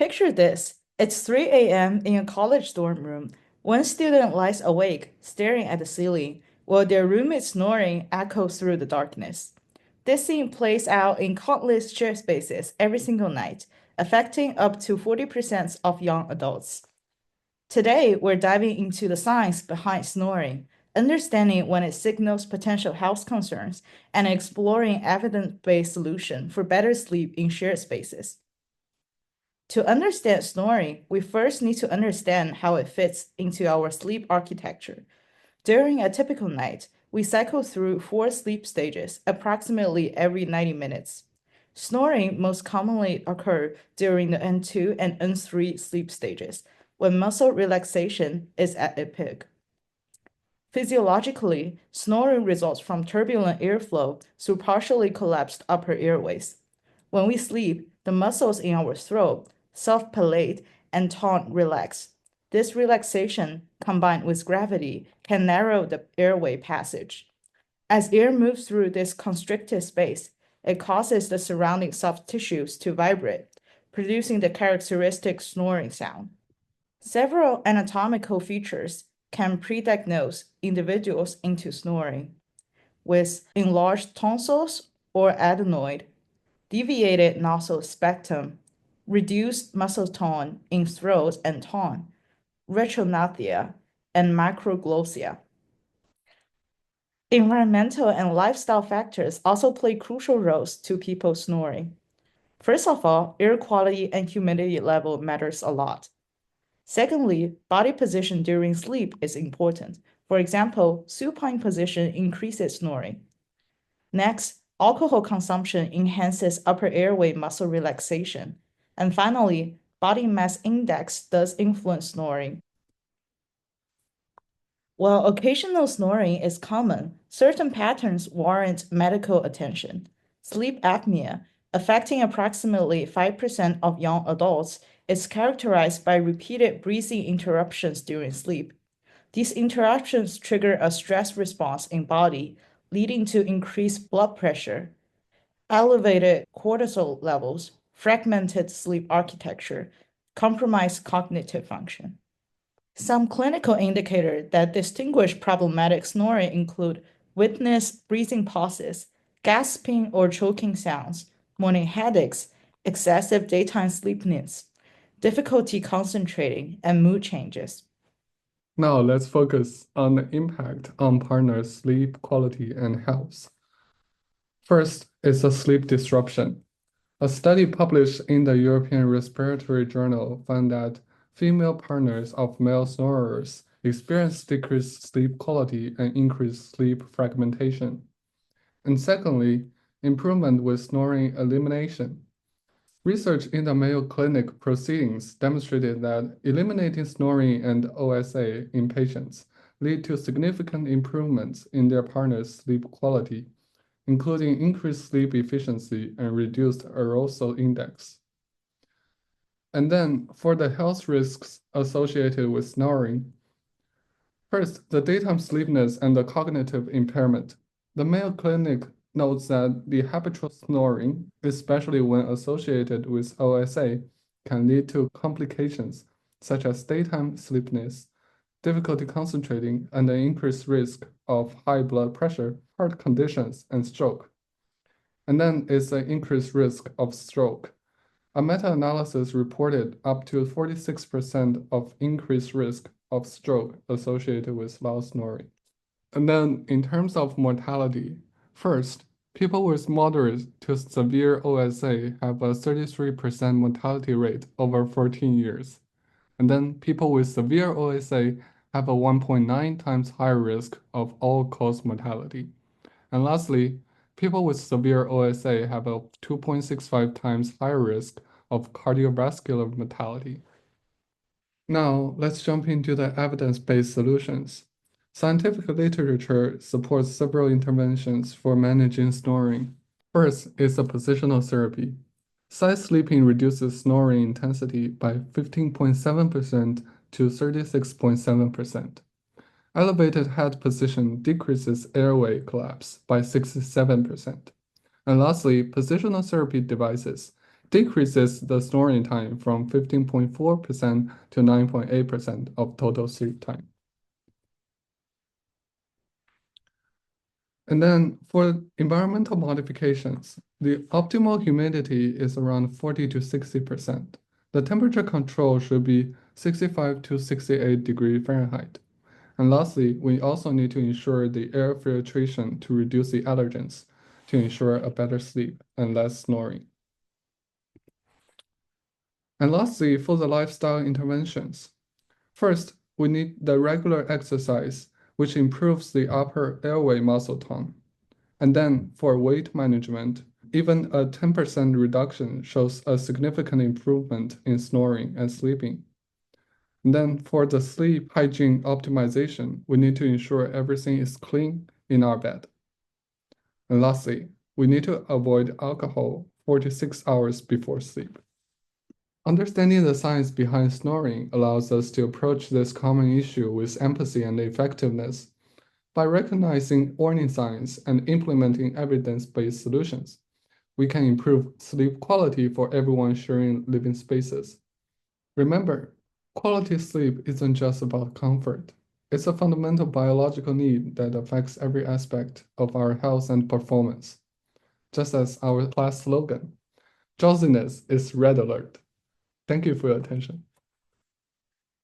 Picture this. It's 3 a.m. in a college dorm room. One student lies awake, staring at the ceiling, while their roommate's snoring echoes through the darkness. This scene plays out in countless shared spaces every single night, affecting up to 40% of young adults. Today, we're diving into the science behind snoring, understanding when it signals potential health concerns, and exploring evidence-based solutions for better sleep in shared spaces. To understand snoring, we first need to understand how it fits into our sleep architecture. During a typical night, we cycle through 4 sleep stages approximately every 90 minutes. Snoring most commonly occurs during the N2 and N3 sleep stages, when muscle relaxation is at its peak. Physiologically, snoring results from turbulent airflow through partially collapsed upper airways. When we sleep, the muscles in our throat, soft palate, and tongue relax. This relaxation, combined with gravity, can narrow the airway passage. As air moves through this constricted space, it causes the surrounding soft tissues to vibrate, producing the characteristic snoring sound. Several anatomical features can pre-diagnose individuals into snoring, with enlarged tonsils or adenoid, deviated nasal septum, reduced muscle tone in throat and tongue, retrognathia, and microglossia. Environmental and lifestyle factors also play crucial roles to people snoring. First of all, air quality and humidity level matters a lot. Secondly, body position during sleep is important. For example, supine position increases snoring. Next, alcohol consumption enhances upper airway muscle relaxation. And finally, body mass index does influence snoring. While occasional snoring is common, certain patterns warrant medical attention. Sleep apnea, affecting approximately 5% of young adults, is characterized by repeated breathing interruptions during sleep. These interruptions trigger a stress response in body, leading to increased blood pressure, elevated cortisol levels, fragmented sleep architecture, compromised cognitive function. Some clinical indicators that distinguish problematic snoring include witnessed breathing pauses, gasping or choking sounds, morning headaches, excessive daytime sleepiness, difficulty concentrating, and mood changes. Now let's focus on the impact on partners' sleep quality and health. First is a sleep disruption. A study published in the European Respiratory Journal found that female partners of male snorers experience decreased sleep quality and increased sleep fragmentation. And secondly, improvement with snoring elimination. Research in the Mayo Clinic proceedings demonstrated that eliminating snoring and OSA in patients lead to significant improvements in their partner's sleep quality, including increased sleep efficiency and reduced arousal index. And then for the health risks associated with snoring, first, the daytime sleepiness and the cognitive impairment. The Mayo Clinic notes that the habitual snoring, especially when associated with OSA, can lead to complications such as daytime sleepiness, difficulty concentrating, and an increased risk of high blood pressure, heart conditions, and stroke. And then it's an increased risk of stroke. A meta-analysis reported up to 46% of increased risk of stroke associated with loud snoring. And then in terms of mortality, first, people with moderate to severe OSA have a 33% mortality rate over 14 years. And then people with severe OSA have a 1.9 times higher risk of all-cause mortality. And lastly, people with severe OSA have a 2.65 times higher risk of cardiovascular mortality. Now, let's jump into the evidence-based solutions. Scientific literature supports several interventions for managing snoring. First is the positional therapy. Side sleeping reduces snoring intensity by 15.7% to 36.7%. Elevated head position decreases airway collapse by 67%. And lastly, positional therapy devices decreases the snoring time from 15.4% to 9.8% of total sleep time. And then for environmental modifications, the optimal humidity is around 40 to 60%. The temperature control should be 65 to 68 degrees Fahrenheit. And lastly, we also need to ensure the air filtration to reduce the allergens to ensure a better sleep and less snoring. And lastly, for the lifestyle interventions, first, we need the regular exercise, which improves the upper airway muscle tone. And then for weight management, even a 10% reduction shows a significant improvement in snoring and sleeping. And then for the sleep hygiene optimization, we need to ensure everything is clean in our bed. And lastly, we need to avoid alcohol 4 to 6 hours before sleep. Understanding the science behind snoring allows us to approach this common issue with empathy and effectiveness. By recognizing warning signs and implementing evidence-based solutions, we can improve sleep quality for everyone sharing living spaces. Remember, quality sleep isn't just about comfort. It's a fundamental biological need that affects every aspect of our health and performance. Just as our class slogan, drowsiness is red alert. Thank you for your attention.